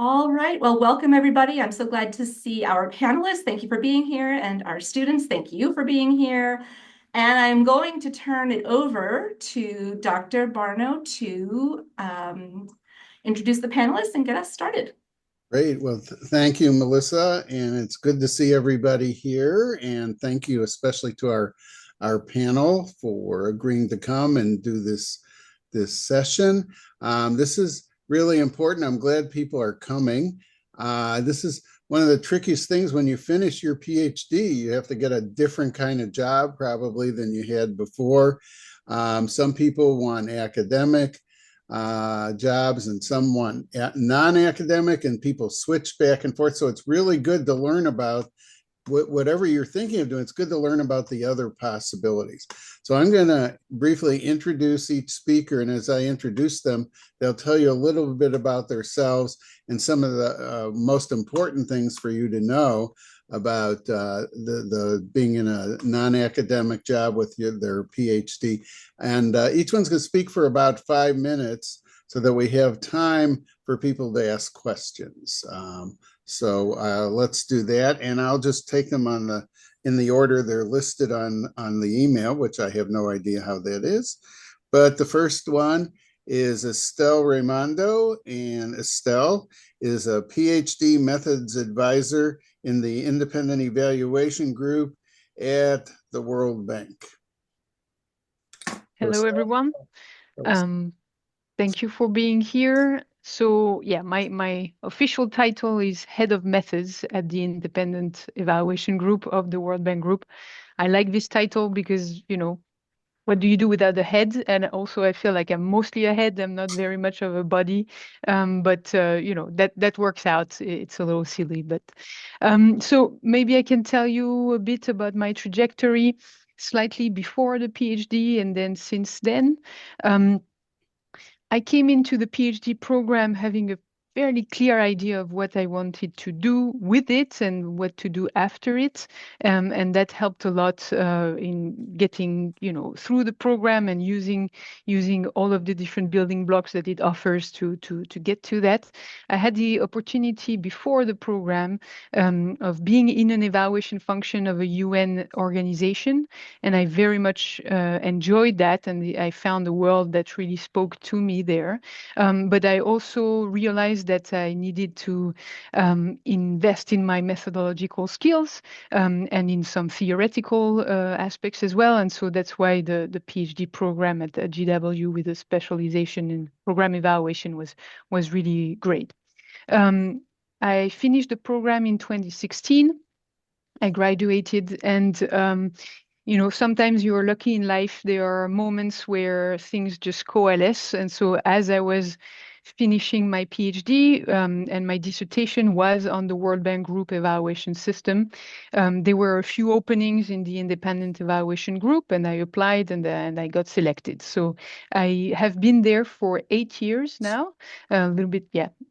All right. Well, welcome everybody. I'm so glad to see our panelists. Thank you for being here. And our students, thank you for being here. And I'm going to turn it over to Dr. Barno to introduce the panelists and get us started. Great. Well, thank you, Melissa. And it's good to see everybody here. And thank you especially to our panel for agreeing to come and do this session. This is really important. I'm glad people are coming. This is one of the trickiest things when you finish your PhD. You have to get a different kind of job probably than you had before. Some people want academic jobs and some want non-academic, and people switch back and forth. So it's really good to learn about whatever you're thinking of doing. It's good to learn about the other possibilities. So I'm going to briefly introduce each speaker, and as I introduce them, they'll tell you a little bit about themselves and some of the most important things for you to know about the being in a non-academic job with their PhD. And each one's going to speak for about 5 minutes so that we have time for people to ask questions. So let's do that, and I'll just take them in the order they're listed on the email, which I have no idea how that is. But the first one is Estelle Raimondo, and Estelle is a PhD methods advisor in the independent evaluation group at the World Bank. Hello, everyone. Thank you for being here. So yeah, my official title is Head of Methods at the Independent Evaluation Group of the World Bank Group. I like this title because, what do you do without a head? And also I feel like I'm mostly a head. I'm not very much of a body. But that works out. It's a little silly, but so maybe I can tell you a bit about my trajectory slightly before the PhD and then since then. I came into the PhD program having a fairly clear idea of what I wanted to do with it and what to do after it. And that helped a lot in getting, through the program and using all of the different building blocks that it offers to get to that. I had the opportunity before the program of being in an evaluation function of a UN organization. And I very much enjoyed that. And I found a world that really spoke to me there. But I also realized that I needed to invest in my methodological skills and in some theoretical aspects as well. And so that's why the PhD program at GW with a specialization in program evaluation was really great. I finished the program in 2016. I graduated, and sometimes you're lucky in life. There are moments where things just coalesce. And so as I was finishing my PhD and my dissertation was on the World Bank Group evaluation system, there were a few openings in the independent evaluation group, and I applied and I got selected. So I have been there for 8 years now, a little bit,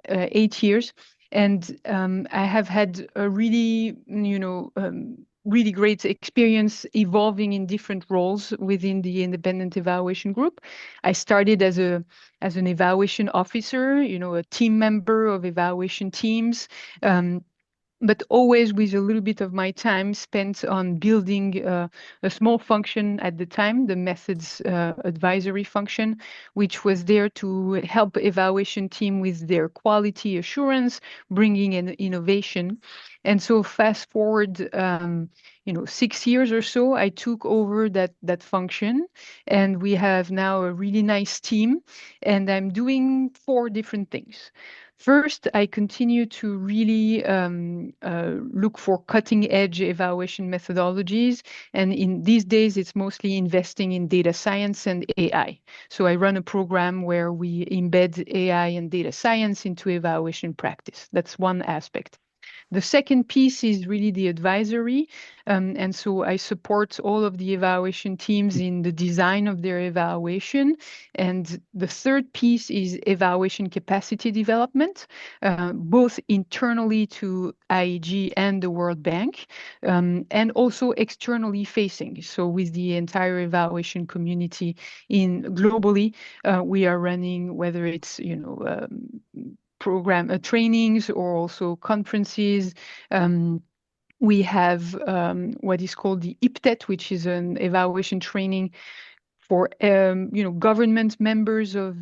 8 years. And I have had a really, really great experience evolving in different roles within the independent evaluation group. I started as an evaluation officer, a team member of evaluation teams. But always with a little bit of my time spent on building a small function at the time, the methods advisory function, which was there to help evaluation team with their quality assurance, bringing in innovation. And so fast forward, 6 years or so, I took over that function, and we have now a really nice team, and I'm doing 4 different things. First, I continue to really look for cutting edge evaluation methodologies. And in these days, it's mostly investing in data science and AI. So I run a program where we embed AI and data science into evaluation practice. That's one aspect. The second piece is really the advisory. And so I support all of the evaluation teams in the design of their evaluation. And the third piece is evaluation capacity development, both internally to IEG and the World Bank, and also externally facing. So with the entire evaluation community globally, we are running, whether it's, program trainings or also conferences. We have what is called the IPTET, which is an evaluation training for government members of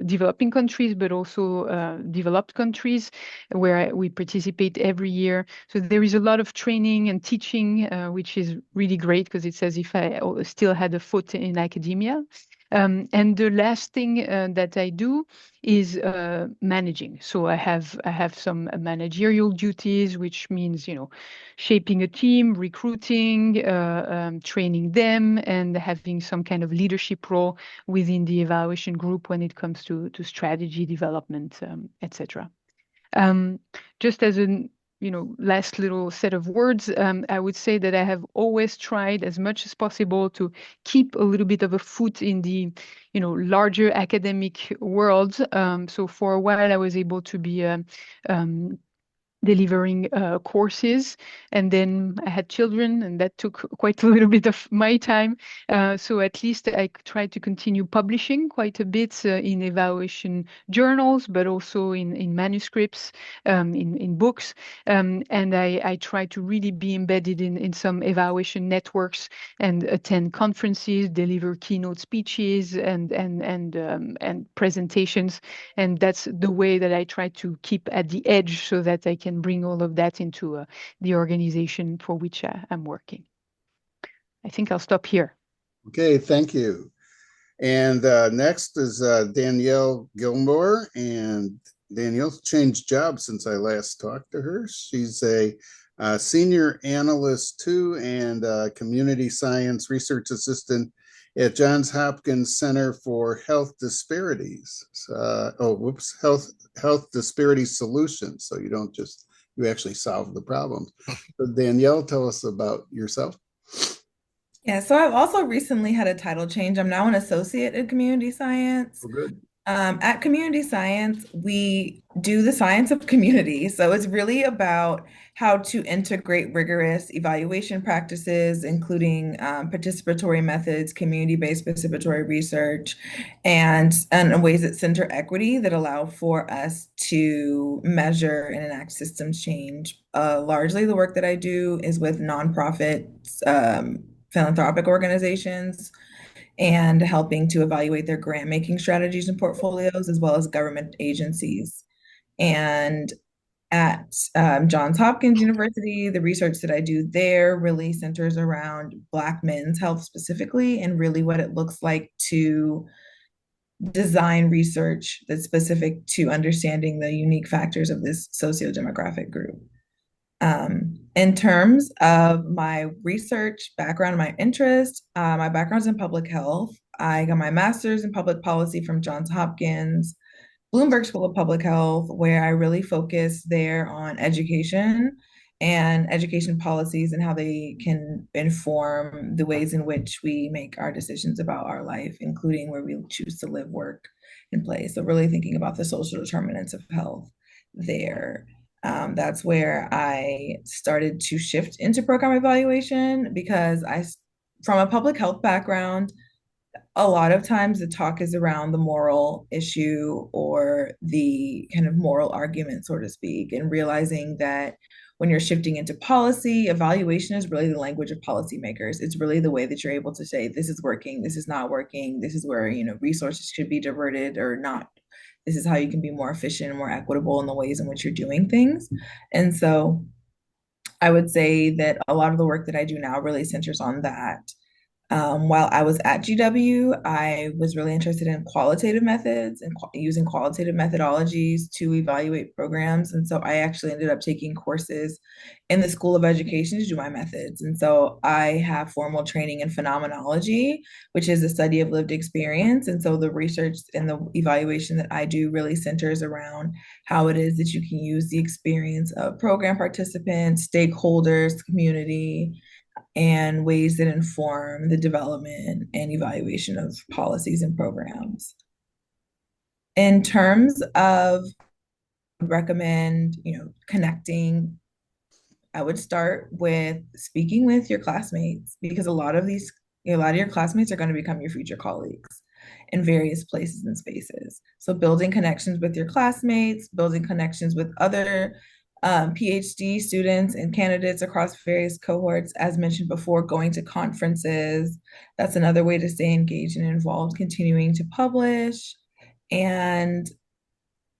developing countries, but also developed countries, where we participate every year. So there is a lot of training and teaching, which is really great because it's as if I still had a foot in academia. And the last thing that I do is managing. So I have some managerial duties, which means shaping a team, recruiting, training them, and having some kind of leadership role within the evaluation group when it comes to strategy development, etc. Just as a last little set of words, I would say that I have always tried as much as possible to keep a little bit of a foot in the larger academic world. So for a while, I was able to be delivering courses, and then I had children, and that took quite a little bit of my time. So at least I tried to continue publishing quite a bit in evaluation journals, but also in manuscripts, in books. And I try to really be embedded in some evaluation networks and attend conferences, deliver keynote speeches and presentations. And that's the way that I try to keep at the edge so that I can bring all of that into the organization for which I'm working. I think I'll stop here. Okay, thank you. And next is Danielle Gilmore. And Danielle's changed jobs since I last talked to her. She's a senior analyst too, and community science research assistant at Johns Hopkins Center for Health Disparities. Health Disparities Solutions. So you actually solve the problems. So Danielle, tell us about yourself. Yeah, so I've also recently had a title change. I'm now an associate in community science. Oh, good. At community science, we do the science of community. So it's really about how to integrate rigorous evaluation practices, including participatory methods, community-based participatory research, and ways that center equity that allow for us to measure and enact systems change. Largely the work that I do is with nonprofits, philanthropic organizations, and helping to evaluate their grant making strategies and portfolios, as well as government agencies. And at Johns Hopkins University, the research that I do there really centers around Black men's health specifically, and really what it looks like to design research that's specific to understanding the unique factors of this socio-demographic group. In terms of my research background, my interest, my background's in public health. I got my master's in public policy from Johns Hopkins, Bloomberg School of Public Health, where I really focus there on education and education policies and how they can inform the ways in which we make our decisions about our life, including where we choose to live, work, and play. So really thinking about the social determinants of health there. That's where I started to shift into program evaluation because from a public health background, a lot of times the talk is around the moral issue or the kind of moral argument, so to speak, and realizing that when you're shifting into policy, evaluation is really the language of policymakers. It's really the way that you're able to say, this is working, this is not working, this is where, resources should be diverted or not. This is how you can be more efficient and more equitable in the ways in which you're doing things. And so I would say that a lot of the work that I do now really centers on that. While I was at GW, I was really interested in qualitative methods and using qualitative methodologies to evaluate programs. And so I actually ended up taking courses in the School of Education to do my methods. And so I have formal training in phenomenology, which is the study of lived experience. And so the research and the evaluation that I do really centers around how it is that you can use the experience of program participants, stakeholders, community, and ways that inform the development and evaluation of policies and programs. In terms of recommend, connecting, I would start with speaking with your classmates because a lot of your classmates are going to become your future colleagues. in various places and spaces. So building connections with your classmates, building connections with other PhD students and candidates across various cohorts, as mentioned before, going to conferences. That's another way to stay engaged and involved, continuing to publish. And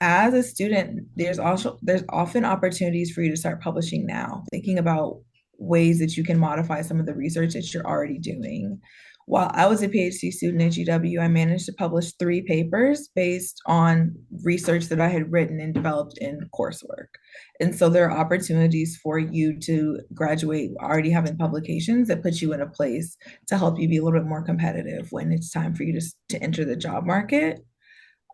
as a student, there's often opportunities for you to start publishing now, thinking about ways that you can modify some of the research that you're already doing. While I was a PhD student at GW, I managed to publish 3 papers based on research that I had written and developed in coursework. And so there are opportunities for you to graduate already having publications that put you in a place to help you be a little bit more competitive when it's time for you to enter the job market.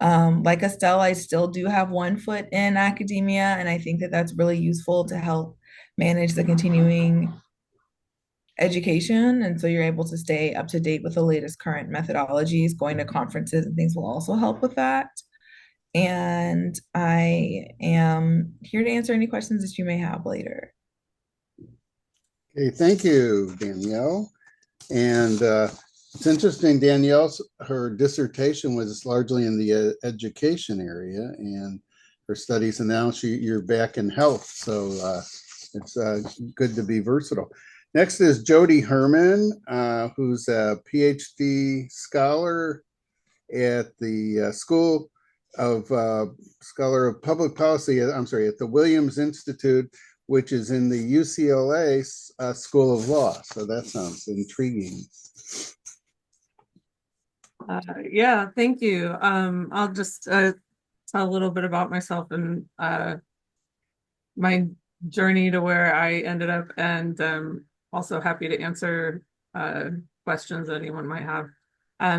Like Estelle, I still do have one foot in academia, and I think that that's really useful to help manage the continuing education. And so you're able to stay up to date with the latest current methodologies. Going to conferences and things will also help with that. And I am here to answer any questions that you may have later. Okay, thank you, Danielle. And it's interesting, Danielle's, her dissertation was largely in the education area and her studies, and now you're back in health. So it's good to be versatile. Next is Jody Herman, who's a PhD scholar at the Scholar of Public Policy, I'm sorry, at the Williams Institute, which is in the UCLA School of Law. So that sounds intriguing. Yeah, thank you. I'll just tell a little bit about myself and my journey to where I ended up, and also happy to answer questions that anyone might have.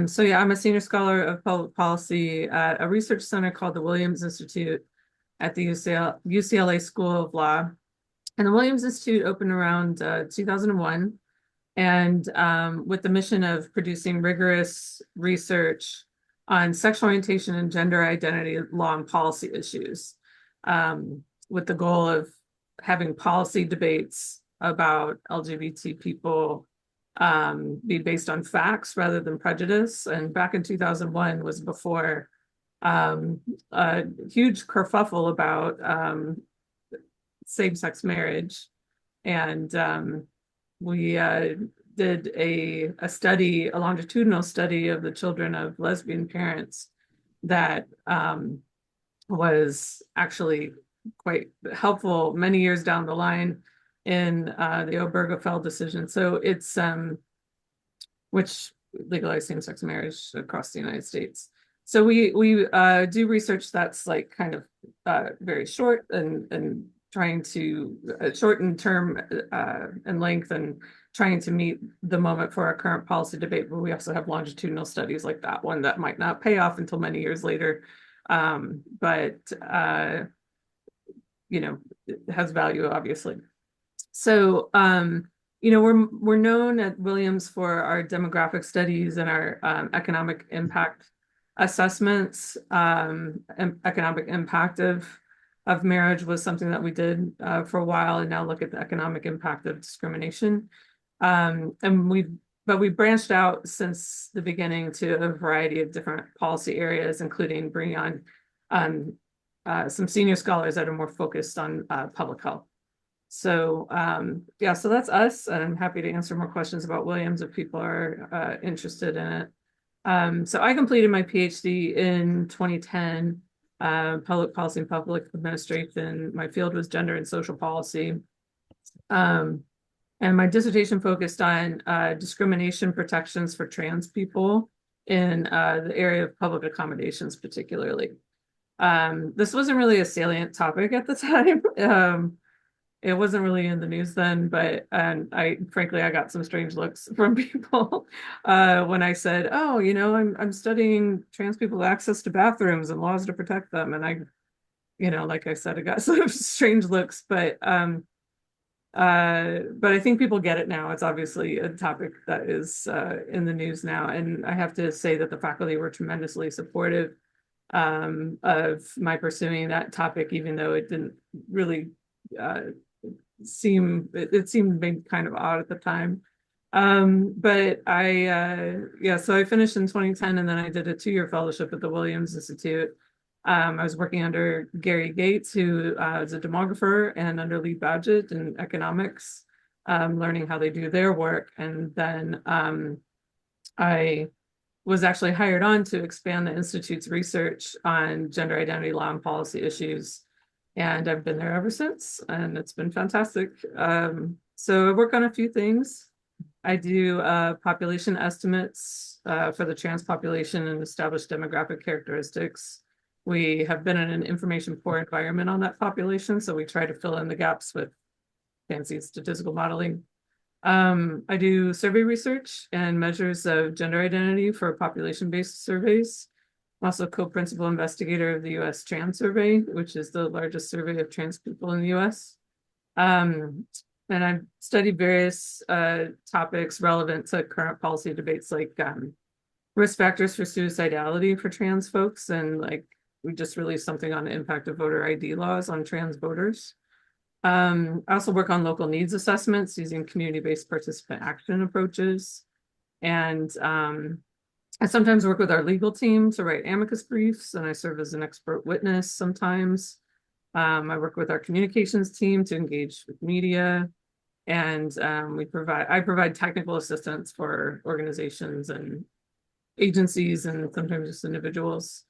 So yeah, I'm a senior scholar of public policy at a research center called the Williams Institute at the UCLA School of Law. And the Williams Institute opened around 2001. And with the mission of producing rigorous research on sexual orientation and gender identity law and policy issues, with the goal of having policy debates about LGBT people be based on facts rather than prejudice. And back in 2001 was before a huge kerfuffle about same-sex marriage. And we did a study, a longitudinal study of the children of lesbian parents that was actually quite helpful many years down the line in the Obergefell decision. So it's which legalized same-sex marriage across the United States. So we do research that's like kind of very short and trying to shorten term and length and trying to meet the moment for our current policy debate. But we also have longitudinal studies like that one that might not pay off until many years later. But you know, it has value, obviously. So, you know, we're known at Williams for our demographic studies and our economic impact assessments. Economic impact of marriage was something that we did for a while, and now look at the economic impact of discrimination. And we branched out since the beginning to a variety of different policy areas, including bringing on some senior scholars that are more focused on public health. So yeah, so that's us, and I'm happy to answer more questions about Williams if people are interested in it. So I completed my PhD in 2010, public policy and public administration. My field was gender and social policy. And my dissertation focused on discrimination protections for trans people in the area of public accommodations, particularly. This wasn't really a salient topic at the time. It wasn't really in the news then, but frankly, I got some strange looks from people when I said, "Oh, you know, I'm studying trans people's access to bathrooms and laws to protect them," and I, you know, like I said, I got some strange looks, but I think people get it now. It's obviously a topic that is in the news now, and I have to say that the faculty were tremendously supportive of my pursuing that topic, even though it didn't really it seemed maybe kind of odd at the time. But yeah, so I finished in 2010 and then I did a 2-year fellowship at the Williams Institute. I was working under Gary Gates, who is a demographer, and under Lee Badgett in economics, learning how they do their work. And then I was actually hired on to expand the Institute's research on gender identity law and policy issues. And I've been there ever since, and it's been fantastic. So I work on a few things. I do population estimates for the trans population and establish demographic characteristics. We have been in an information poor environment on that population, so we try to fill in the gaps with fancy statistical modeling. I do survey research and measures of gender identity for population-based surveys. I'm also co-principal investigator of the US Trans Survey, which is the largest survey of trans people in the US. And I've studied various topics relevant to current policy debates, like risk factors for suicidality for trans folks. And like, we just released something on the impact of voter ID laws on trans voters. I also work on local needs assessments using community-based participant action approaches. And I sometimes work with our legal team to write amicus briefs, and I serve as an expert witness sometimes. I work with our communications team to engage with media. And I provide technical assistance for organizations and agencies and sometimes just individuals.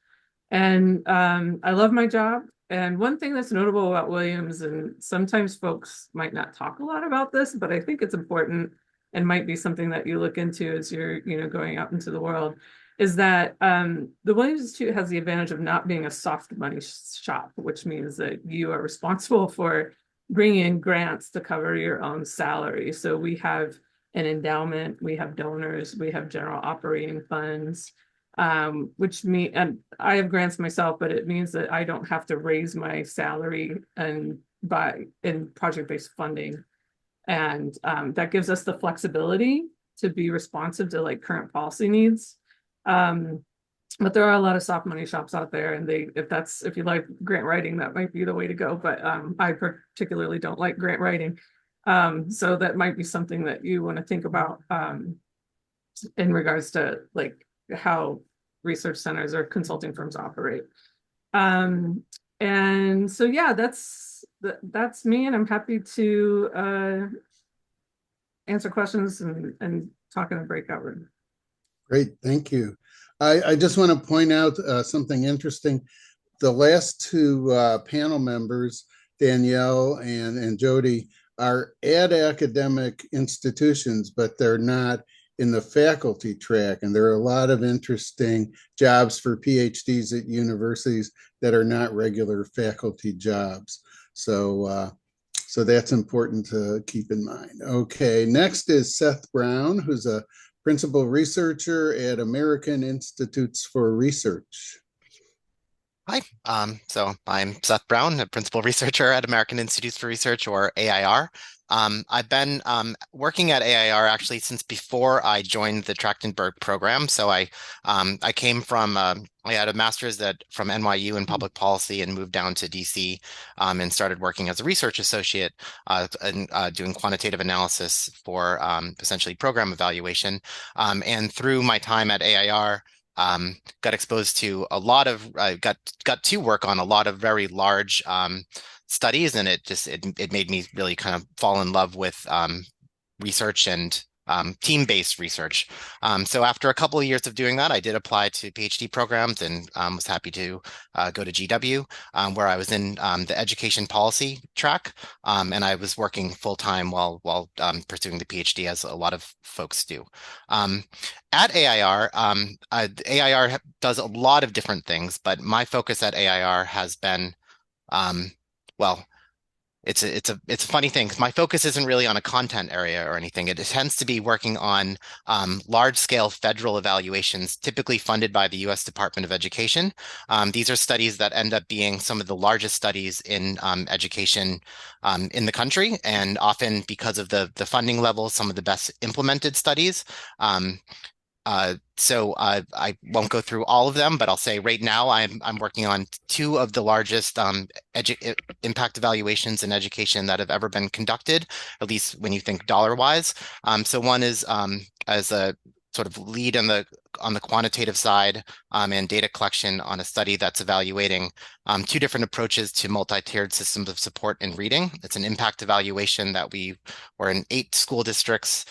And I love my job. And one thing that's notable about Williams, and sometimes folks might not talk a lot about this, but I think it's important and might be something that you look into as you're, going out into the world, is that the Williams Institute has the advantage of not being a soft money shop, which means that you are responsible for bring in grants to cover your own salary. So we have an endowment, we have donors, we have general operating funds, which mean, and I have grants myself, but it means that I don't have to raise my salary in project-based funding. And that gives us the flexibility to be responsive to like current policy needs. But there are a lot of soft money shops out there, and if you like grant writing, that might be the way to go. But I particularly don't like grant writing. So that might be something that you want to think about in regards to like how research centers or consulting firms operate. And so, yeah, that's me, and I'm happy to answer questions and talk in a breakout room. Great, thank you. I just want to point out something interesting. The last two panel members, Danielle and Jody, are at academic institutions, but they're not in the faculty track. And there are a lot of interesting jobs for PhDs at universities that are not regular faculty jobs. So that's important to keep in mind. Okay, next is Seth Brown, who's a principal researcher at American Institutes for Research. Hi, so I'm Seth Brown, a principal researcher at American Institutes for Research, or AIR. I've been working at AIR actually since before I joined the Trachtenberg program. So I came from, I had a master's from NYU in public policy and moved down to DC and started working as a research associate and doing quantitative analysis for essentially program evaluation. And through my time at AIR, got exposed to a lot of, got to work on a lot of very large studies, and it made me really kind of fall in love with research and team-based research. So after a couple of years of doing that, I did apply to PhD programs and was happy to go to GW, where I was in the education policy track, and I was working full-time while pursuing the PhD, as a lot of folks do. At AIR, AIR does a lot of different things, but my focus at AIR has been well, it's a funny thing, because my focus isn't really on a content area or anything. It tends to be working on large-scale federal evaluations, typically funded by the U.S. Department of Education. These are studies that end up being some of the largest studies in education in the country, and often, because of the funding level, some of the best implemented studies. I won't go through all of them, but I'll say right now I'm working on two of the largest impact evaluations in education that have ever been conducted, at least when you think dollar-wise. So one is as a sort of lead on the quantitative side and data collection on a study that's evaluating two different approaches to multi-tiered systems of support in reading. It's an impact evaluation that we were in 8 school districts.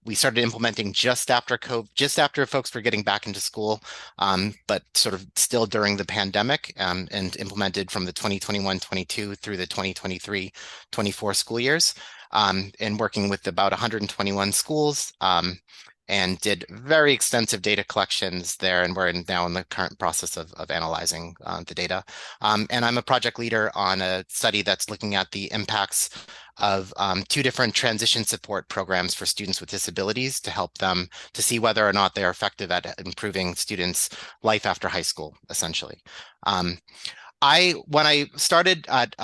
We started implementing just after COVID, just after folks were getting back into school, but sort of still during the pandemic, and implemented from the 2021-22 through the 2023-24 school years, and working with about 121 schools. And did very extensive data collections there, and we're now in the current process of analyzing the data. And I'm a project leader on a study that's looking at the impacts of 2 different transition support programs for students with disabilities to help them to see whether or not they are effective at improving students' life after high school, essentially. When I started at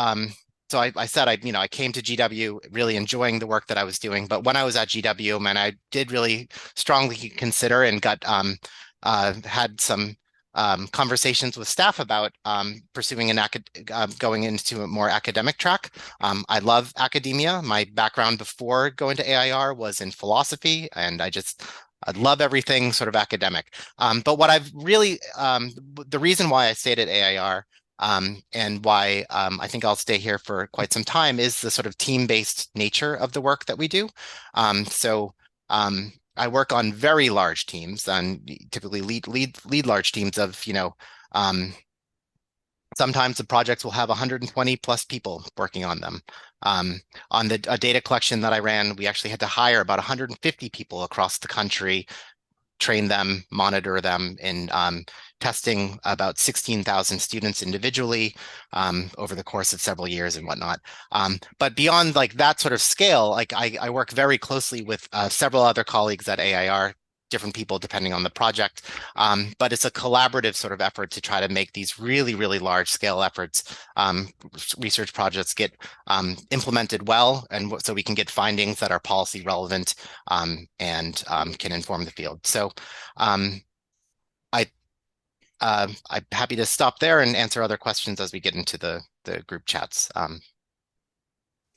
so I said I came to GW really enjoying the work that I was doing, but when I was at GW, man, I did really strongly consider and got had some conversations with staff about pursuing going into a more academic track. I love academia. My background before going to AIR was in philosophy, and I love everything sort of academic. But what I've really the reason why I stayed at AIR. And why I think I'll stay here for quite some time is the sort of team-based nature of the work that we do. I work on very large teams and typically lead large teams of, sometimes the projects will have 120 plus people working on them. On the data collection that I ran, we actually had to hire about 150 people across the country, train them, monitor them in testing about 16,000 students individually over the course of several years and whatnot. But beyond like that sort of scale, like I work very closely with several other colleagues at AIR, different people depending on the project. But it's a collaborative sort of effort to try to make these really, really large scale efforts, research projects get implemented well, and so we can get findings that are policy relevant and can inform the field. So I'm happy to stop there and answer other questions as we get into the group chats.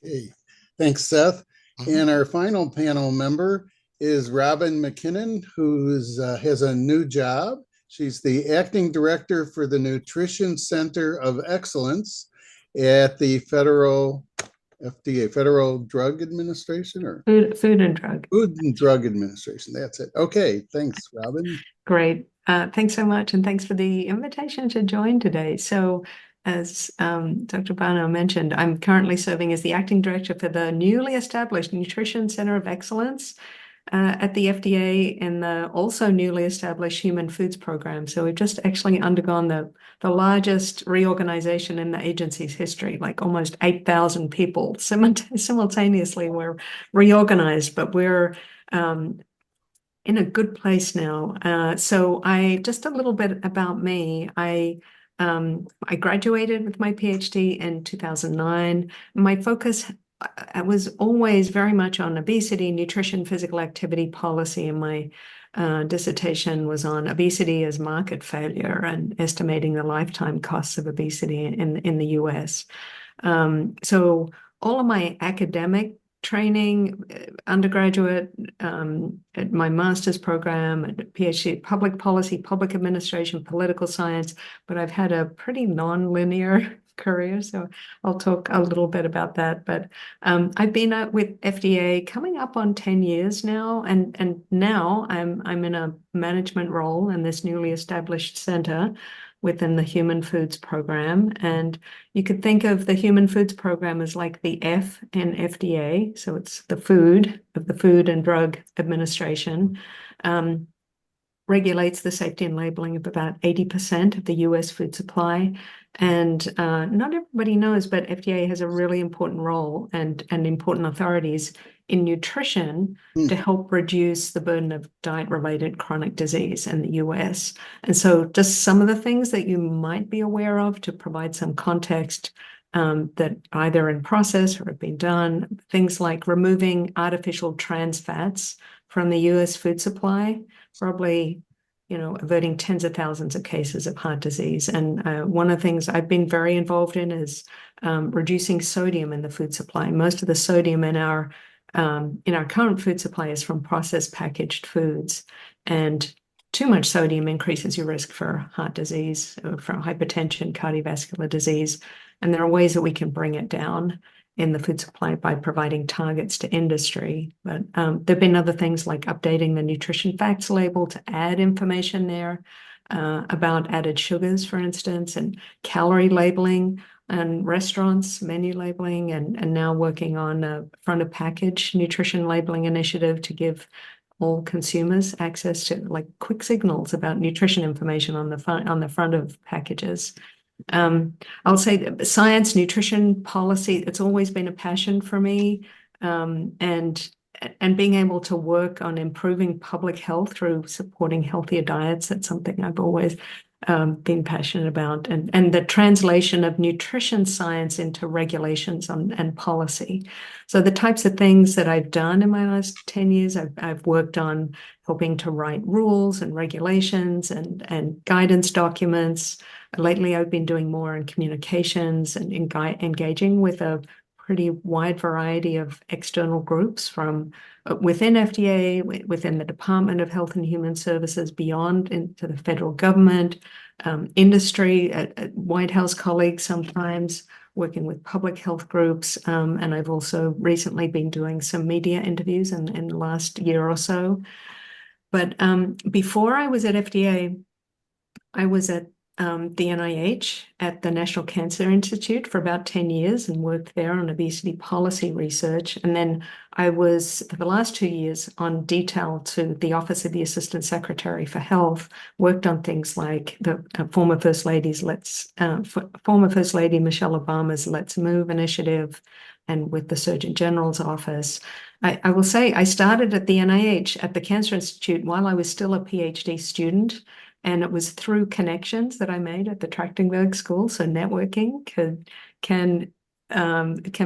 Okay, thanks, Seth. And our final panel member is Robin McKinnon, who has a new job. She's the acting director for the Nutrition Center of Excellence at the FDA, Federal Drug Administration, or Food and Drug. Food and Drug Administration. That's it. Okay, thanks, Robin. Great. Thanks so much, and thanks for the invitation to join today. So, as Dr. Barno mentioned, I'm currently serving as the acting director for the newly established Nutrition Center of Excellence at the FDA and the also newly established Human Foods Program. So we've just actually undergone the largest reorganization in the agency's history, like almost 8,000 people simultaneously were reorganized, but we're in a good place now. So just a little bit about me. I graduated with my PhD in 2009. My focus was always very much on obesity, nutrition, physical activity policy, and my dissertation was on obesity as market failure and estimating the lifetime costs of obesity in the US. So all of my academic training, undergraduate, at my master's program, at PhD, public policy, public administration, political science, but I've had a pretty non-linear career, so I'll talk a little bit about that. But I've been with FDA coming up on 10 years now, and now I'm in a management role in this newly established center within the Human Foods Program. And you could think of the Human Foods Program as like the F in FDA. So it's the food of the Food and Drug Administration. Regulates the safety and labeling of about 80% of the US food supply. And not everybody knows, but FDA has a really important role and important authorities in nutrition to help reduce the burden of diet-related chronic disease in the US. And so just some of the things that you might be aware of to provide some context that either in process or have been done, things like removing artificial trans fats from the US food supply, probably, averting tens of thousands of cases of heart disease. And one of the things I've been very involved in is reducing sodium in the food supply. Most of the sodium in our current food supply is from processed packaged foods, and too much sodium increases your risk for heart disease, for hypertension, cardiovascular disease. And there are ways that we can bring it down in the food supply by providing targets to industry. But there have been other things like updating the nutrition facts label to add information there about added sugars, for instance, and calorie labeling and restaurants, menu labeling, and now working on a front of package nutrition labeling initiative to give all consumers access to like quick signals about nutrition information on the front of packages. I'll say that science, nutrition, policy, it's always been a passion for me. And being able to work on improving public health through supporting healthier diets, that's something I've always been passionate about. And the translation of nutrition science into regulations and policy. So the types of things that I've done in my last 10 years, I've worked on helping to write rules and regulations and guidance documents. Lately, I've been doing more in communications and engaging with a pretty wide variety of external groups from within FDA, within the Department of Health and Human Services, beyond into the federal government, industry, White House colleagues sometimes, working with public health groups. And I've also recently been doing some media interviews in the last year or so. But before I was at FDA, I was at the NIH at the National Cancer Institute for about 10 years and worked there on obesity policy research. And then I was, for the last 2 years, on detail to the Office of the Assistant Secretary for Health, worked on things like the former First Lady Michelle Obama's Let's Move initiative, and with the Surgeon General's office. I will say I started at the NIH at the Cancer Institute while I was still a PhD student. And it was through connections that I made at the Trachtenberg School. So networking can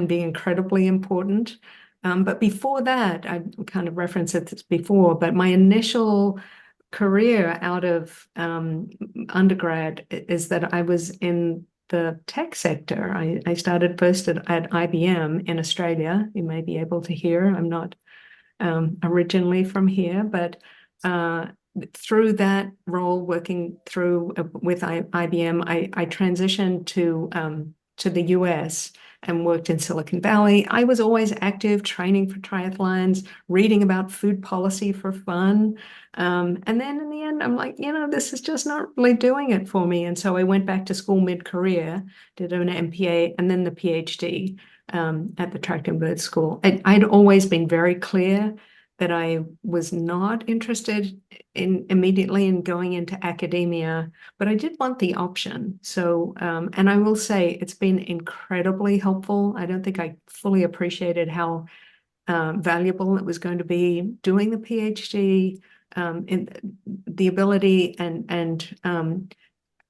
be incredibly important. But before that, I kind of referenced this before, but my initial career out of undergrad is that I was in the tech sector. I started first at IBM in Australia. You may be able to hear. I'm not originally from here, but through that role, working through with IBM, I transitioned to the US and worked in Silicon Valley. I was always active, training for triathlons, reading about food policy for fun. And then in the end, I'm like, this is just not really doing it for me. And so I went back to school mid-career, did an MPA and then the PhD at the Trachtenberg School. I'd always been very clear that I was not interested immediately in going into academia, but I did want the option. So, and I will say it's been incredibly helpful. I don't think I fully appreciated how valuable it was going to be doing the PhD, in the ability and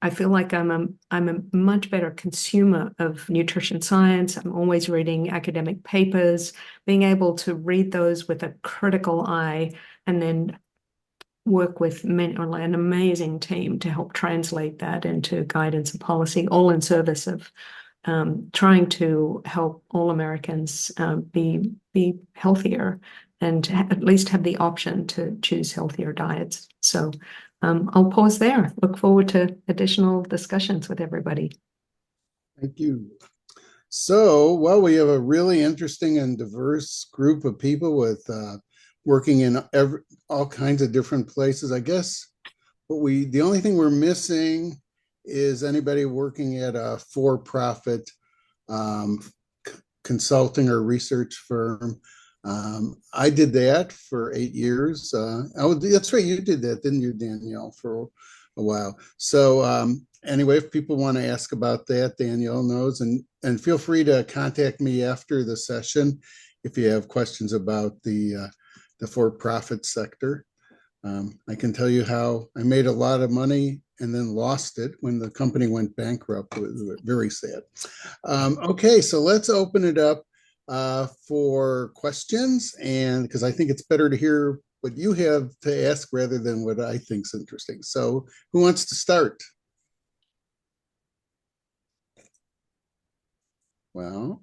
I feel like I'm a much better consumer of nutrition science. I'm always reading academic papers, being able to read those with a critical eye, and then work with an amazing team to help translate that into guidance and policy, all in service of trying to help all Americans be healthier and at least have the option to choose healthier diets. So I'll pause there. Look forward to additional discussions with everybody. Thank you. So, well, we have a really interesting and diverse group of people with working in all kinds of different places. I guess the only thing we're missing is anybody working at a for-profit consulting or research firm. I did that for 8 years. That's right, you did that, didn't you, Danielle, for a while? So anyway, if people want to ask about that, Danielle knows, and feel free to contact me after the session if you have questions about the for-profit sector. I can tell you how I made a lot of money and then lost it when the company went bankrupt. It was very sad. Okay, so let's open it up for questions, and because I think it's better to hear what you have to ask rather than what I think is interesting. So who wants to start? Well,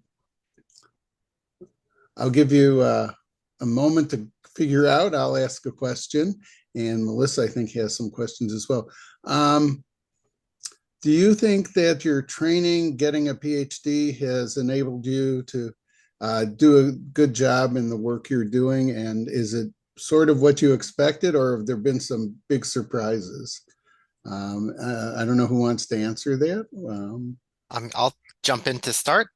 I'll give you a moment to figure out. I'll ask a question, and Melissa, I think, has some questions as well. Do you think that your training, getting a PhD, has enabled you to do a good job in the work you're doing? And is it sort of what you expected, or have there been some big surprises? I don't know who wants to answer that. I'll jump in to start.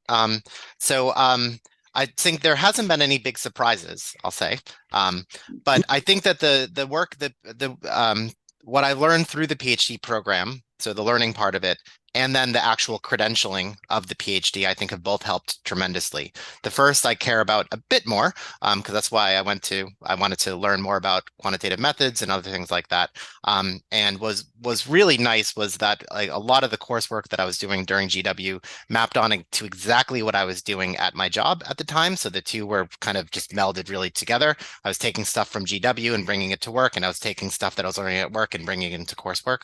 I think there hasn't been any big surprises, I'll say. But I think that the work what I learned through the PhD program, so the learning part of it, and then the actual credentialing of the PhD, I think have both helped tremendously. The first I care about a bit more, because that's why I wanted to learn more about quantitative methods and other things like that. And was really nice was that like a lot of the coursework that I was doing during GW mapped on to exactly what I was doing at my job at the time. So the two were kind of just melded really together. I was taking stuff from GW and bringing it to work, and I was taking stuff that I was learning at work and bringing it into coursework.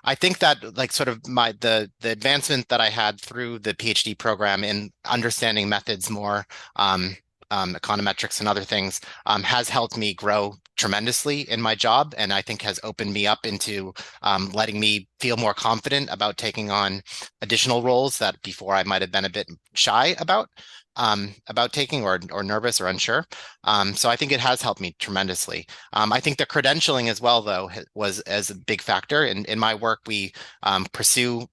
I think that like sort of the advancement that I had through the PhD program in understanding methods more, econometrics and other things, has helped me grow tremendously in my job, and I think has opened me up into letting me feel more confident about taking on additional roles that before I might have been a bit shy about taking or nervous or unsure. So I think it has helped me tremendously. I think the credentialing as well, though, was as a big factor. In my work, we pursue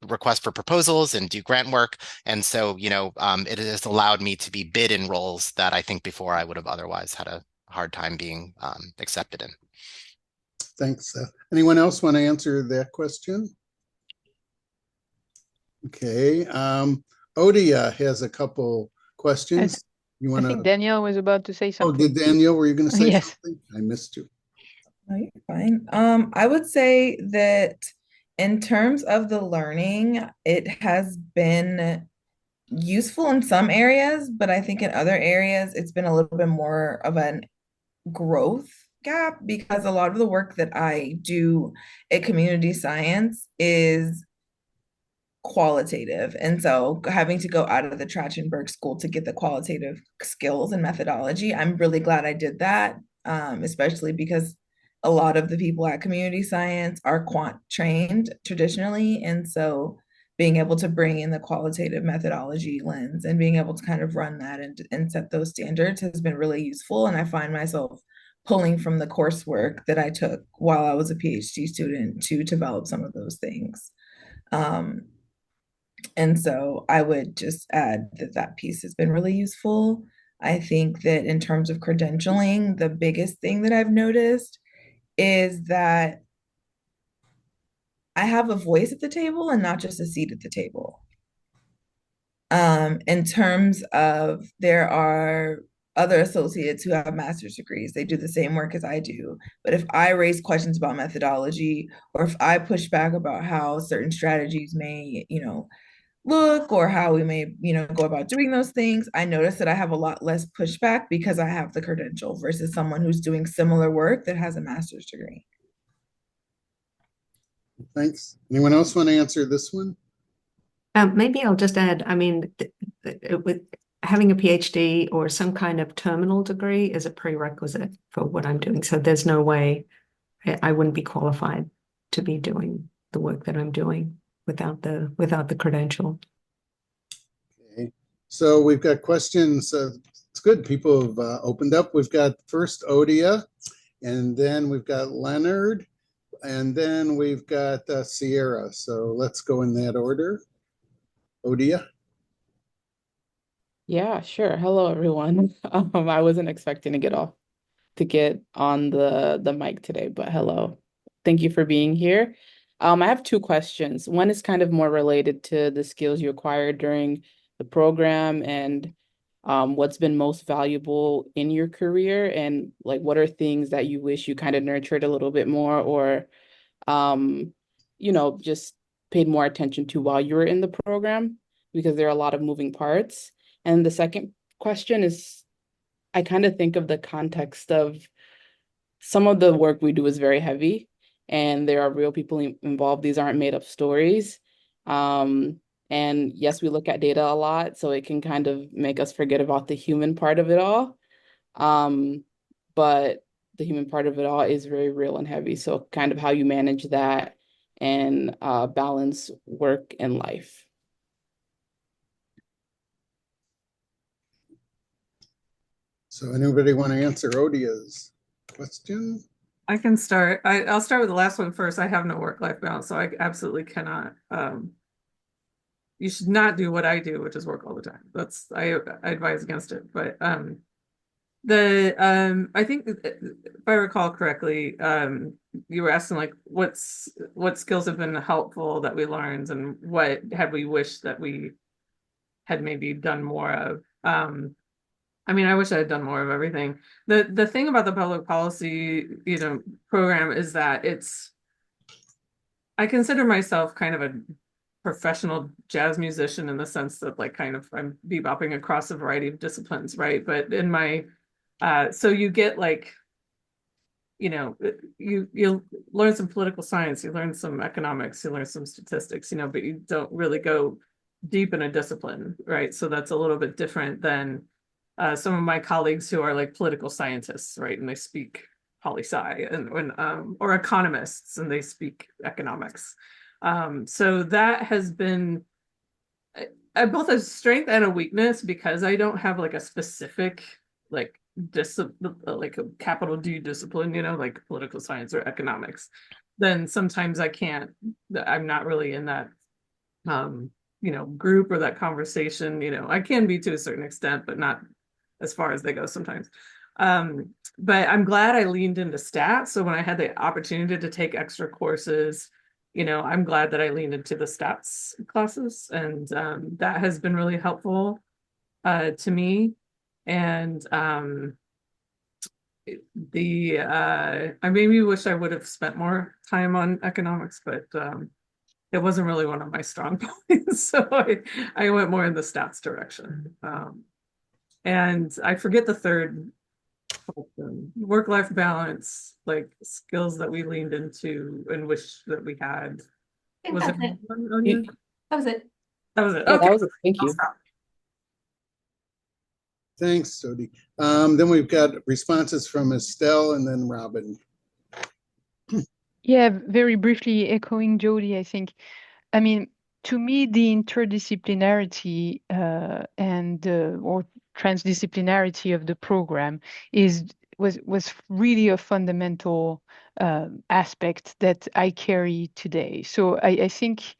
request for proposals and do grant work. And so, it has allowed me to be bid in roles that I think before I would have otherwise had a hard time being accepted in. Thanks, Seth. Anyone else want to answer that question? Okay. Odia has a couple questions. You want I think Danielle was about to say something. Oh, did Danielle, were you going to say Yes. something? I missed you. No, you're fine. I would say that in terms of the learning, it has been useful in some areas, but I think in other areas it's been a little bit more of an growth gap because a lot of the work that I do at community science is qualitative. And so having to go out of the Trachtenberg school to get the qualitative skills and methodology, I'm really glad I did that, especially because a lot of the people at community science are quant trained traditionally. And so being able to bring in the qualitative methodology lens and being able to kind of run that and set those standards has been really useful. And I find myself pulling from the coursework that I took while I was a PhD student to develop some of those things. And so I would just add that that piece has been really useful. I think that in terms of credentialing, the biggest thing that I've noticed is that I have a voice at the table and not just a seat at the table. In terms of there are other associates who have master's degrees, they do the same work as I do. But if I raise questions about methodology, or if I push back about how certain strategies may, look or how we may, go about doing those things, I notice that I have a lot less pushback because I have the credential versus someone who's doing similar work that has a master's degree. Thanks. Anyone else want to answer this one? Maybe I'll just add, I mean, with having a PhD or some kind of terminal degree is a prerequisite for what I'm doing. So there's no way I wouldn't be qualified to be doing the work that I'm doing without the credential. Okay. So we've got questions. It's good. People have opened up. We've got first Odia, and then we've got Leonard, and then we've got Sierra. So let's go in that order. Odia. Yeah, sure. Hello, everyone. I wasn't expecting to get on the mic today, but hello. Thank you for being here. I have two questions. One is kind of more related to the skills you acquired during the program and what's been most valuable in your career, and like what are things that you wish you kind of nurtured a little bit more, or just paid more attention to while you were in the program, because there are a lot of moving parts. And the second question is I kind of think of the context of some of the work we do is very heavy, and there are real people involved. These aren't made up stories. And yes, we look at data a lot, so it can kind of make us forget about the human part of it all. Um, but the human part of it all is very real and heavy. So kind of how you manage that and balance work and life. So anybody want to answer Odia's question? I can start. I'll start with the last one first. I have no work-life balance, so I absolutely cannot. You should not do what I do, which is work all the time. I advise against it. But I think if I recall correctly, you were asking like what skills have been helpful that we learned, and what have we wished that we had maybe done more of. I mean, I wish I had done more of everything. The thing about the public policy, program is that I consider myself kind of a professional jazz musician in the sense that like kind of I'm bebopping across a variety of disciplines, right? But in my so you get like, you learn some political science, you learn some economics, you learn some statistics, but you don't really go deep in a discipline, right? So that's a little bit different than some of my colleagues who are like political scientists, right? And they speak poli-sci or economists and they speak economics. So that has been both a strength and a weakness because I don't have like a specific like like a capital D discipline, like political science or economics. Then sometimes I'm not really in that group or that conversation. I can be to a certain extent, but not as far as they go sometimes. But I'm glad I leaned into stats. So when I had the opportunity to take extra courses, I'm glad that I leaned into the stats classes, and that has been really helpful to me. And I maybe wish I would have spent more time on economics, but it wasn't really one of my strong points. So I went more in the stats direction. And I forget the third question. Work-life balance, like skills that we leaned into and wish that we had. I think Was that's it it. one, Anya? That was it. That was it. Yeah, Okay. that was it. Thank I'll you. stop. Thanks, Jody. Then we've got responses from Estelle and then Robin. Yeah, very briefly echoing Jody, I think. I mean, to me, the interdisciplinarity and or transdisciplinarity of the program was really a fundamental aspect that I carry today. So I think,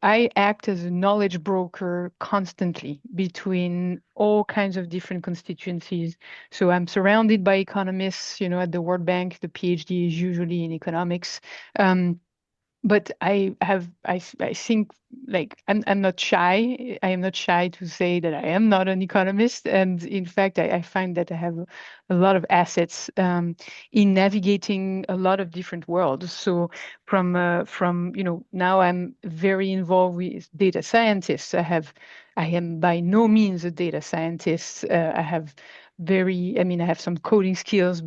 I act as a knowledge broker constantly between all kinds of different constituencies. So I'm surrounded by economists, at the World Bank. The PhD is usually in economics. But I think like I'm not shy. I am not shy to say that I am not an economist. And in fact, I find that I have a lot of assets in navigating a lot of different worlds. So from now I'm very involved with data scientists. I am by no means a data scientist. I have I have some coding skills,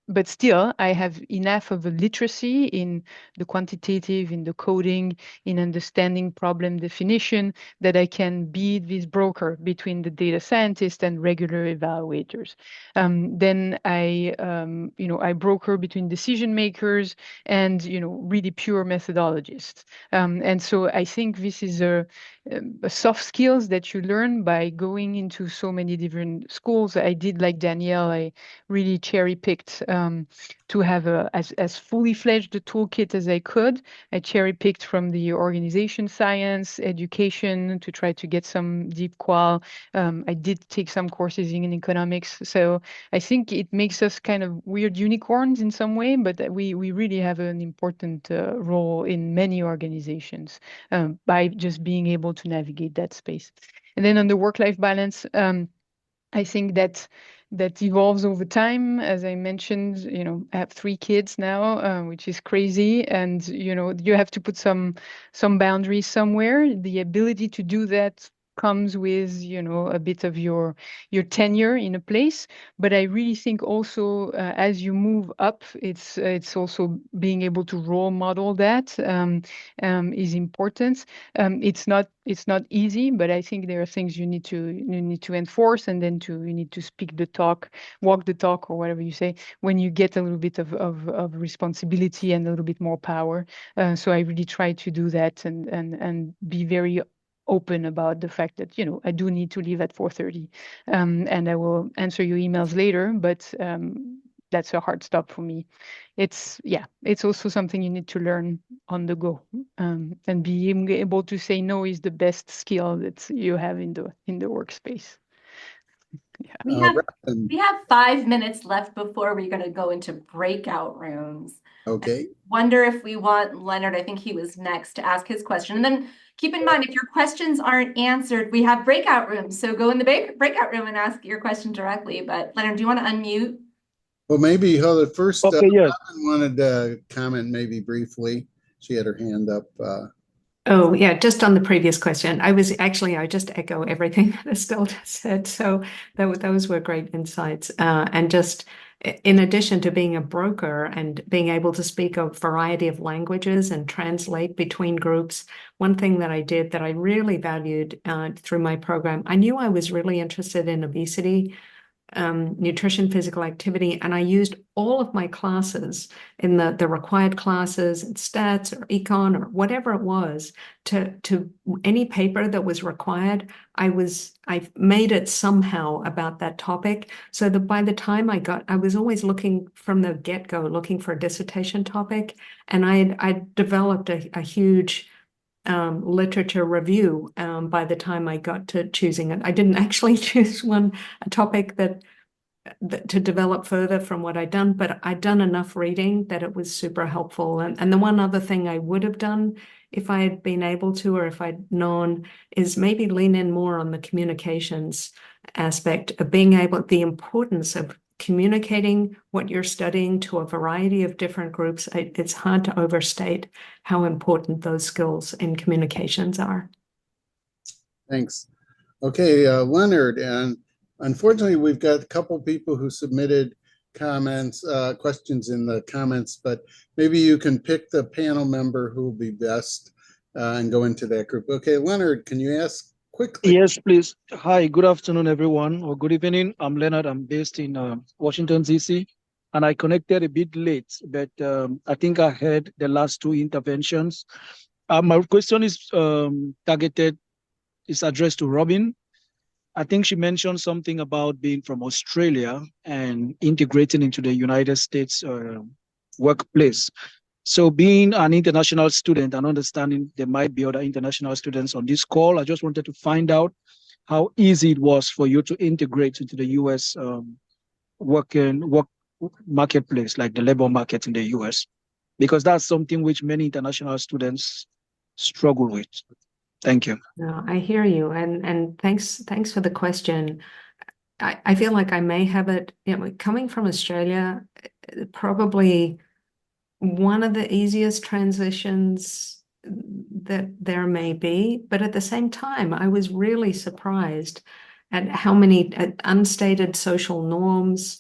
but still, I have enough of a literacy in the quantitative, in the coding, in understanding problem definition that I can be this broker between the data scientist and regular evaluators. Then I broker between decision makers and, really pure methodologists. And so I think this is a soft skills that you learn by going into so many different schools. I did like Danielle. I really cherry picked to have as fully fledged a toolkit as I could. I cherry picked from the organization science, education to try to get some deep qual. I did take some courses in economics. So I think it makes us kind of weird unicorns in some way, but we really have an important role in many organizations by just being able to navigate that space. And then on the work-life balance, I think that evolves over time. As I mentioned, I have 3 kids now, which is crazy, and you have to put some boundaries somewhere. The ability to do that comes with, a bit of your tenure in a place. But I really think also as you move up, it's also being able to role model that is important. It's not easy, but I think there are things you need to enforce, and then you need to speak the talk, walk the talk, or whatever you say, when you get a little bit of responsibility and a little bit more power. So I really try to do that and be very open about the fact that I do need to leave at 4:30, and I will answer your emails later, but that's a hard stop for me. It's also something you need to learn on the go, and being able to say no is the best skill that you have in the workspace. Yeah. We have 5 minutes left before we're going to go into breakout rooms. Okay. Wonder if we want Leonard, I think he was next, to ask his question. And then keep in mind, if your questions aren't answered, we have breakout rooms. So go in the breakout room and ask your question directly. But Leonard, do you want to unmute? Well, maybe Heather first. Okay, yes. Robin wanted to comment maybe briefly. She had her hand up. Oh, yeah, just on the previous question. I just echo everything that Estelle just said. So those were great insights. And just in addition to being a broker and being able to speak a variety of languages and translate between groups, one thing that I did that I really valued through my program, I knew I was really interested in obesity, nutrition, physical activity, and I used all of my classes in the required classes in stats or econ or whatever it was to any paper that was required. I made it somehow about that topic, so that by the time I was always looking from the get-go, looking for a dissertation topic, and I developed a huge literature review by the time I got to choosing it. I didn't actually choose a topic that to develop further from what I'd done, but I'd done enough reading that it was super helpful. And the one other thing I would have done if I had been able to, or if I'd known, is maybe lean in more on the communications aspect of being able, the importance of communicating what you're studying to a variety of different groups. It's hard to overstate how important those skills in communications are. Thanks. Okay, Leonard, and unfortunately, we've got a couple people who submitted comments, questions in the comments, but maybe you can pick the panel member who will be best and go into that group. Okay, Leonard, can you ask quickly? Yes, please. Hi, good afternoon, everyone, or good evening. I'm Leonard. I'm based in Washington, D.C., and I connected a bit late, but I think I heard the last two interventions. My question is is addressed to Robin. I think she mentioned something about being from Australia and integrating into the United States workplace. So being an international student and understanding there might be other international students on this call, I just wanted to find out how easy it was for you to integrate into the US work marketplace, like the labor market in the US, because that's something which many international students struggle with. Thank you. No, I hear you, and thanks for the question. I feel like I may have it, coming from Australia, probably one of the easiest transitions that there may be, but at the same time, I was really surprised at how many unstated social norms,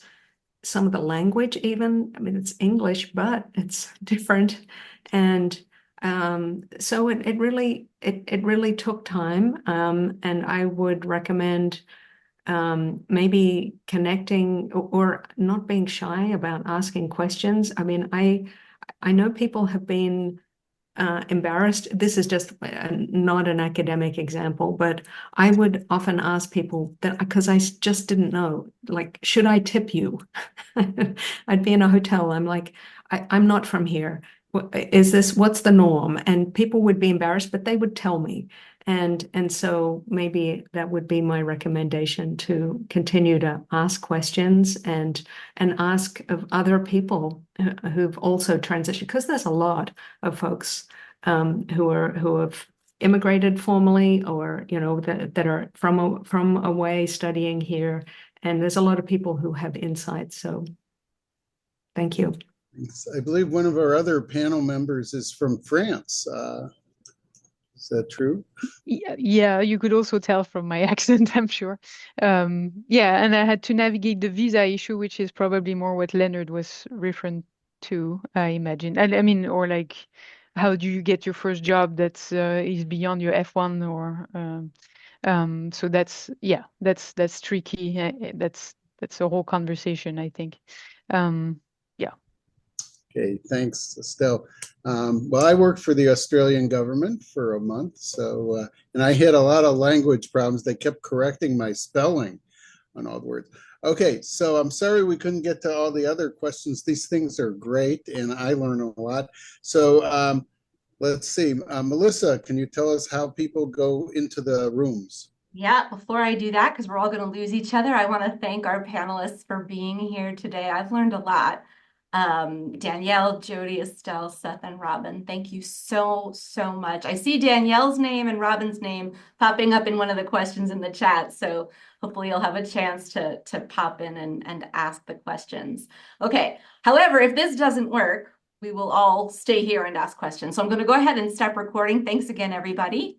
some of the language even. I mean, it's English, but it's different, and so it really took time, and I would recommend maybe connecting or not being shy about asking questions. I mean, I know people have been embarrassed. This is just not an academic example, but I would often ask people that, because I just didn't know, like, should I tip you? I'd be in a hotel. I'm like, I'm not from here. What's the norm? And people would be embarrassed, but they would tell me. And so maybe that would be my recommendation, to continue to ask questions and ask of other people who've also transitioned, because there's a lot of folks who have immigrated formally, or that are from away studying here, and there's a lot of people who have insights. So thank you. I believe one of our other panel members is from France. Is that true? Yeah, you could also tell from my accent, I'm sure. Yeah, and I had to navigate the visa issue, which is probably more what Leonard was referring to, I imagine. And I mean, or like, how do you get your first job that's is beyond your F1 or so that's yeah, that's tricky. That's a whole conversation, I think. Yeah. Okay, thanks, Estelle. Well, I worked for the Australian government for a month, so and I had a lot of language problems. They kept correcting my spelling on all the words. Okay, so I'm sorry we couldn't get to all the other questions. These things are great, and I learn a lot. So let's see, Melissa, can you tell us how people go into the rooms? Yeah, before I do that, because we're all going to lose each other, I want to thank our panelists for being here today. I've learned a lot. Danielle, Jody, Estelle, Seth, and Robin, thank you so, so much. I see Danielle's name and Robin's name popping up in one of the questions in the chat, so hopefully you'll have a chance to pop in and ask the questions. Okay, however, if this doesn't work, we will all stay here and ask questions. So I'm going to go ahead and stop recording. Thanks again, everybody.